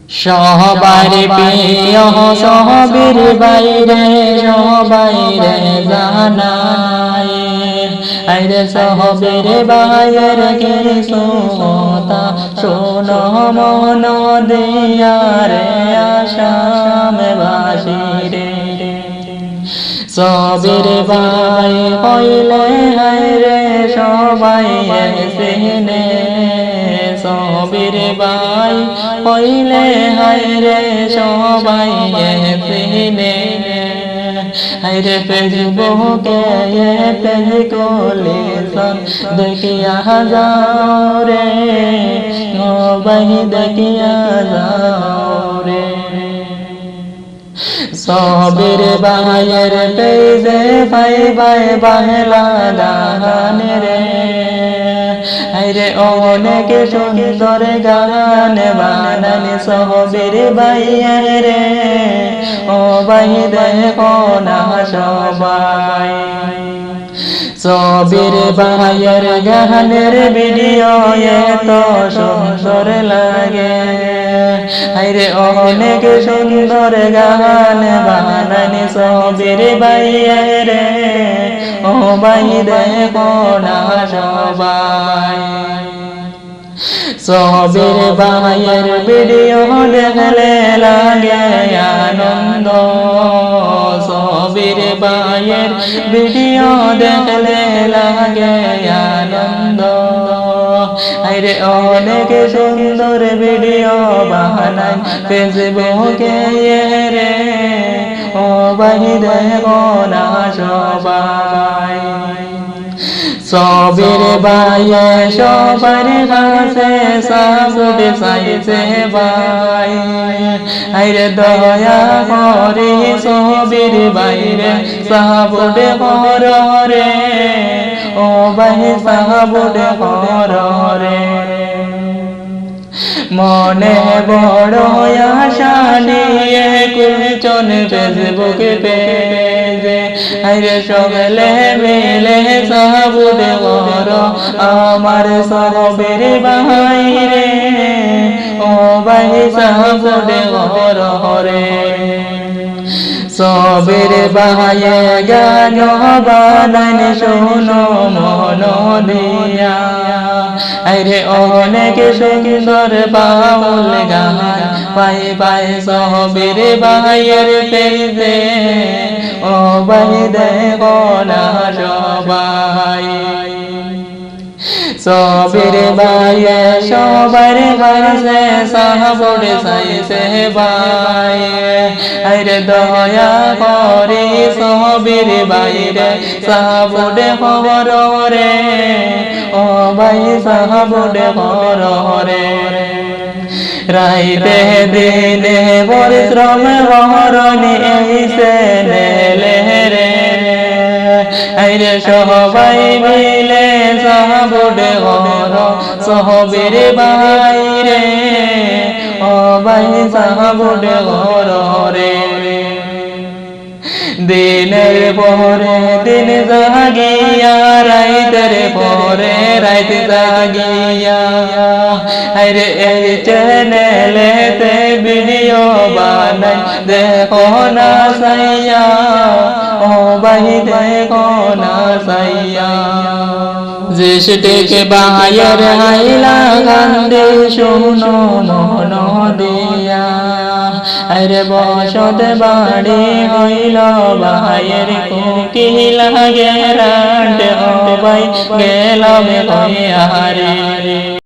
সবার প্রিয় সহবীর বাইরে সবাইরে জানায় আইরে সহবীর বাইরের কিছু কথা শোনো মন দিয়া রে আসামবাসী রে সবির ভাই হইলে হায়রে সবাই চিনে সবির ভাই হইলে হায়রে সবাই চিনে হায়রে ফেসবুকে পেজ কলিশন দেখিয়া যাও রে সবাই দেখিয়া যাও রে সবির ভাইয়ের পেজে ভাই ভাই বাংলা গান রে আইরে অনেক সুন্দর গান বানান সবির ভাইয়ের রে ও ভাই দেখো না সবাই সবির ভাইয়ের গানের ভিডিও এত সুন্দর লাগে আইরে অনেক সুন্দর গান বানান সবির ভাইয়ের রে ও ভাই দেখো না সবাই সবির ভাইয়ের ভিডিও দেখলে লাগে আনন্দ সবির ভাইয়ের ভিডিও দেখলে লাগে আনন্দ আইরে অনেক সুন্দর ভিডিও বানাই ফেসবুকে রে ও ভাই দেখো না সবাই সবির ভাইয়ে সবার কাছে সাবুট চাইছে ভাই আইরে দয়া করে সবির বাইরে সাবুট কর রে ও ভাই সাবুট কর রে মনে বড় আশা নিয়ে কুলচন ফেসবুক পেজে আইরে সকলে মিলে সাবুট কর আমার সবির ভাই রে ও ভাই সাবুট কর রে সবির ভাইয়ে গান বানান শোনো মন দিয়া আইরে অনেক সুন্দর বাউল গান পাই পাই সবির ভাইয়ের পেজে ও ভাই দেখো না সবাই সবির ভাইয়ে সবার কাছে সাবুট চাইছে ভাই আইরে দয়া করে সবির বাইরে সাবুট কর রে ও ভাই সাবুট কর রে রাইতে দিনে পরিশ্রম হরণি এইসে নেলে রে আইরে সবাই মিলে সাবুট কর সবির ভাই রে ও ভাই সাবুট কর রে দিনের পরে দিন জাগিয়া রাইতের পরে রাইত জাগিয়া আরে এই চ্যানেলেতে ভিডিও বানাই দেখো না সাইয়া ও ভাই দেখো না সাইয়া জিসটিকে ভাইয়ের হাইলা কান্দে শোনো মন দিয়া আরে বসত বাড়ি হইল ভাইয়ের কোকিল লাগে রাট ও ভাই গেলাম কই আরে